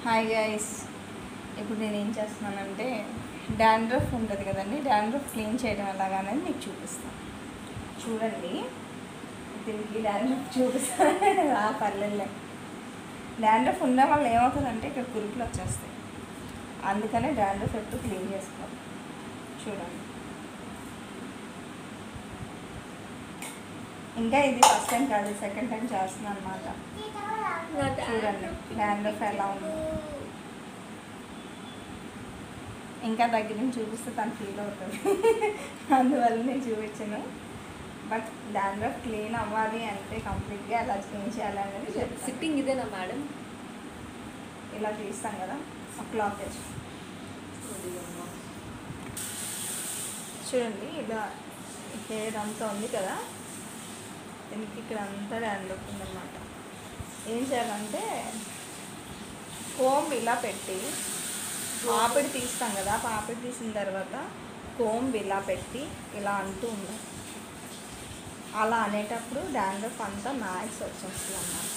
Hi guys, ఇప్పుడు నేను ఏం చేస్తున్నానంటే డాండ్రఫ్ ఉంటుంది కదండి, డాండ్రఫ్ క్లీన్ చేయడం ఎలాగనేది మీకు చూపిస్తాను. చూడండి, దీనికి డాండ్రఫ్ చూపిస్తాను. ఆ పర్లేదు, డాండ్రఫ్ ఉన్న వాళ్ళు ఏమవుతుందంటే ఇక్కడ కురుపులు వచ్చేస్తాయి. అందుకనే డాండ్రఫ్ ఎప్పుడు క్లీన్ చేసుకోవాలి. చూడండి, ఇంకా ఇది ఫస్ట్ టైం కాదు, సెకండ్ టైం చేస్తున్నాను అనమాట. చూడండి డాండ్రఫ్ ఎలా ఉంది. ఇంకా దగ్గర నుంచి చూపిస్తే తను ఫీల్ అవుతుంది, అందువల్ల నేను చూపించాను. బట్ డాండ్రఫ్ క్లీన్ అవ్వాలి అంటే కంప్లీట్గా ఎలా క్లీన్ చేయాలి అనేది చెప్తాను. సిట్టింగ్ ఇదేనా మేడం? ఇలా తీస్తాం కదా, ఒక క్లాత్ వేసి చూడండి. ఇలా హెయిర్ అంతా ఉంది కదా, దీనికి ఇక్కడ అంతా డాండ్రఫ్ ఉందన్నమాట. ఏం చేయాలంటే కోంబ్ ఇలా పెట్టి పాపిడి తీస్తాం కదా, పాపిడి తీసిన తర్వాత కోంబ్ ఇలా పెట్టి ఇలా అంటూ ఉండాలి. అలా అనేటప్పుడు డాండ్రఫ్ అంతా మ్యాక్స్ వచ్చేస్తుంది అన్నమాట.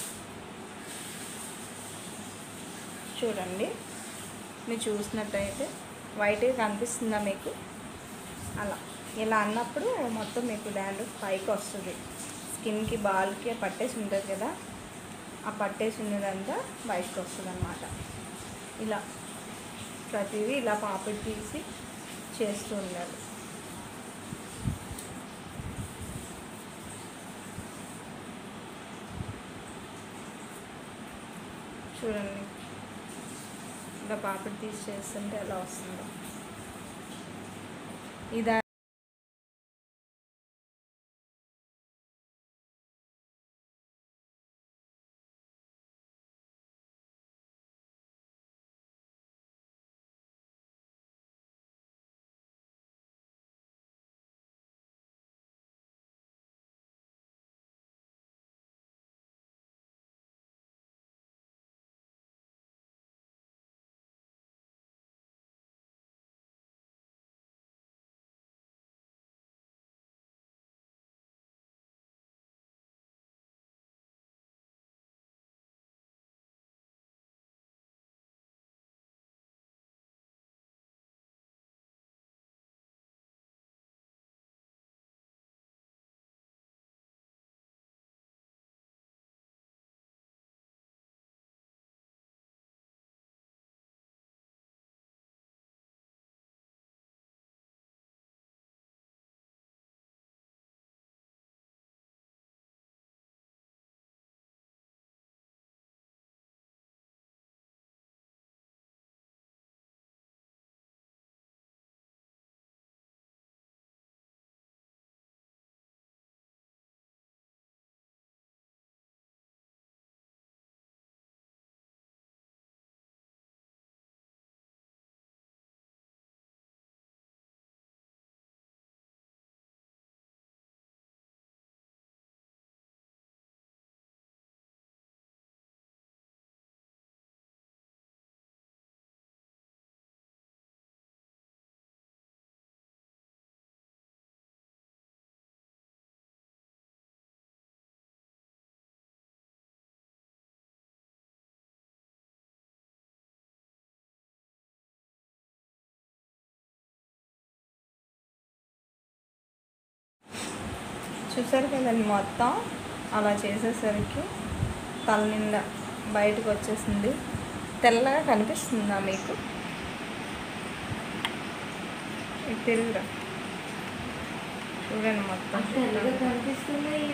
చూడండి, మీరు చూసినట్టయితే వైట్గా కనిపిస్తుందా మీకు? అలా ఇలా అన్నప్పుడు మొత్తం మీకు డాండ్రఫ్ పైకి వస్తుంది. స్కిన్కి బాల్కి పట్టేసి ఉంటుంది కదా, ఆ పట్టేసి ఉన్నదంతా బయటకు వస్తుంది అన్నమాట. ఇలా ప్రతిదీ ఇలా పాపిడి తీసి చేస్తూ ఉండాలి. చూడండి, ఇలా పాపిడి తీసి చేస్తుంటే ఎలా వస్తుందో. ఇదా చూసారు కదండి, మొత్తం అలా చేసేసరికి తల నిండా బయటకు వచ్చేసింది. తెల్లగా కనిపిస్తుందా మీకు? ఇది తిరుగురా, చూడండి మొత్తం కనిపిస్తున్నాయి.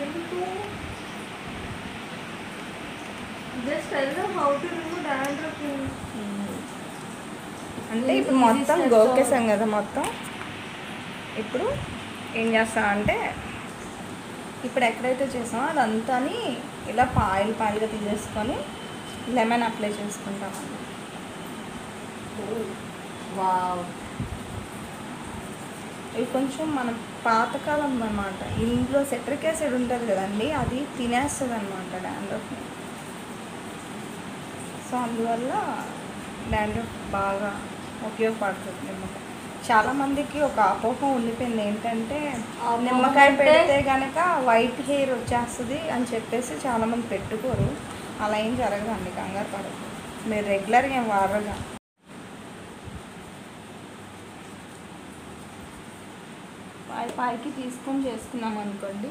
Just how to remove dandruff. అంటే ఇప్పుడు మొత్తం గోకేసాం కదా మొత్తం. ఇప్పుడు ఏం చేస్తా అంటే ఇప్పుడు ఎక్కడైతే చేసామో అదంతా ఇలా పాయలుగా తీసేసుకొని లెమన్ అప్లై చేసుకుంటామండి. వావ్, ఇది కొంచెం మన పాతకాలం అన్నమాట. ఇందులో సిట్రిక్ యాసిడ్ ఉంటుంది కదండి, అది తినేస్తుంది అనమాట డాండ్రఫ్ని. సో అందువల్ల డాండ్రఫ్ బాగా ఉపయోగపడుతుంది నిమ్మకాయ. చాలామందికి ఒక అపోహ ఉండిపోయింది ఏంటంటే నిమ్మకాయ పెడితే కనుక వైట్ హెయిర్ వచ్చేస్తుంది అని చెప్పేసి చాలామంది పెట్టుకోరు. అలా ఏం జరగదండి, కంగారు పడదు. మీరు రెగ్యులర్గా ఏం వాడరుగా. పైకి తీసుకొని చేసుకున్నాం అనుకోండి,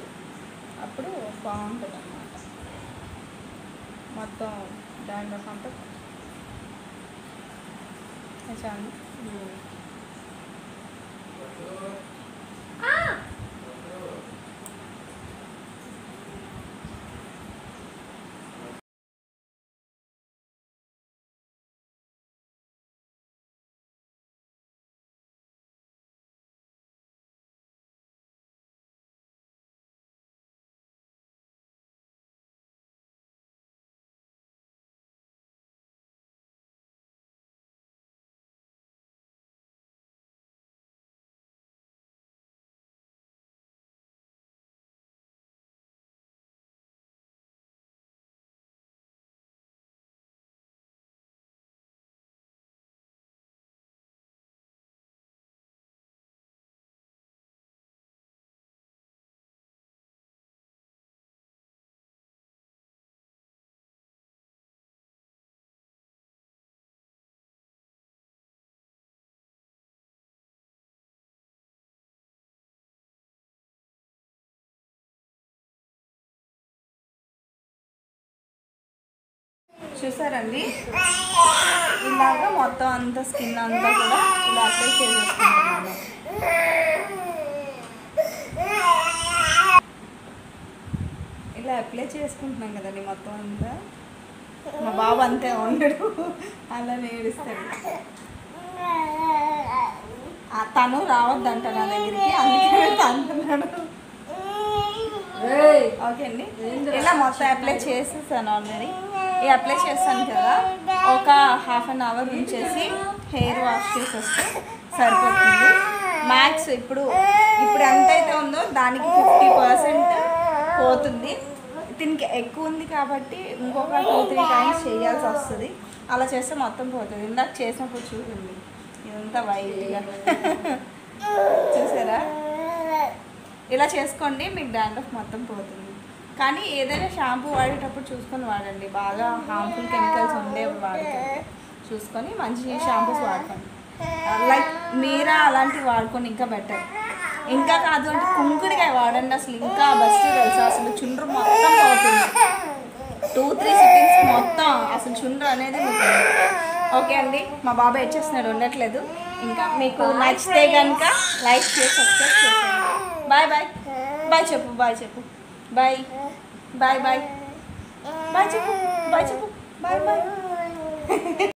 అప్పుడు బాగుంటుంది అన్నమాట. మొత్తం డాండ్రఫ్ అంతా చాలు. చూసారండి, ఇలాగా మొత్తం అంతా స్కిన్ అంతా కూడా ఇలా అప్లై చేసేసుకుంటున్నాను. ఇలా అప్లై చేసుకుంటున్నాం కదండి మొత్తం అంతా. మా బాబు అంతే ఉండడు, అలా నేడుస్తాడు. తను రావద్దంట నా దగ్గరికి, అందుకే అంటున్నాడు. ఓకే అండి, ఇలా మొత్తం అప్లై చేసేసాను ఆల్రెడీ. ఈ అప్లై చేస్తాను కదా, ఒక హాఫ్ అన్ అవర్ ఉంచేసి హెయిర్ వాష్ చేసేస్తే సరిపోతుంది. మ్యాక్స్ ఇప్పుడు ఎంతైతే ఉందో దానికి 50% పోతుంది. దీనికి ఎక్కువ ఉంది కాబట్టి ఇంకొక 2-3 టైమ్స్ చేయాల్సి వస్తుంది. అలా చేస్తే మొత్తం పోతుంది. ఇందాక చేసినప్పుడు చూడండి, ఇదంతా వైట్గా చూసారా. ఇలా చేసుకోండి, మీకు డాండ్రఫ్ మొత్తం పోతుంది. కానీ ఏదైనా షాంపూ వాడేటప్పుడు చూసుకొని వాడండి, బాగా హార్మ్ఫుల్ కెమికల్స్ ఉండేవి వాడకండి. చూసుకొని మంచి షాంపూస్ వాడుకోండి. లైక్ మీరా అలాంటివి వాడుకొని ఇంకా బెటర్. ఇంకా కాదు అంటే కుంకుడికాయ వాడండి, అసలు ఇంకా బెస్ట్ తెలుసు. అసలు చుండ్రు మొత్తం పోతుంది. 2-3 సిట్టింగ్స్ మొత్తం అసలు చుండ్రు అనేది మీకు. ఓకే అండి, మా బాబాయ్ వచ్చేస్తున్నాడు, ఉండట్లేదు. ఇంకా మీకు నచ్చితే కనుక లైక్ చేసి సబ్స్క్రైబ్ చేయండి. బాయ్ బాయ్ బాయ్ చెప్పు, బాయ్ చెప్పు, బాయ్ బాయ్ బాయ్ బాయ్ చెప్పు, బాయ్ చెప్పు, బాయ్ బాయ్.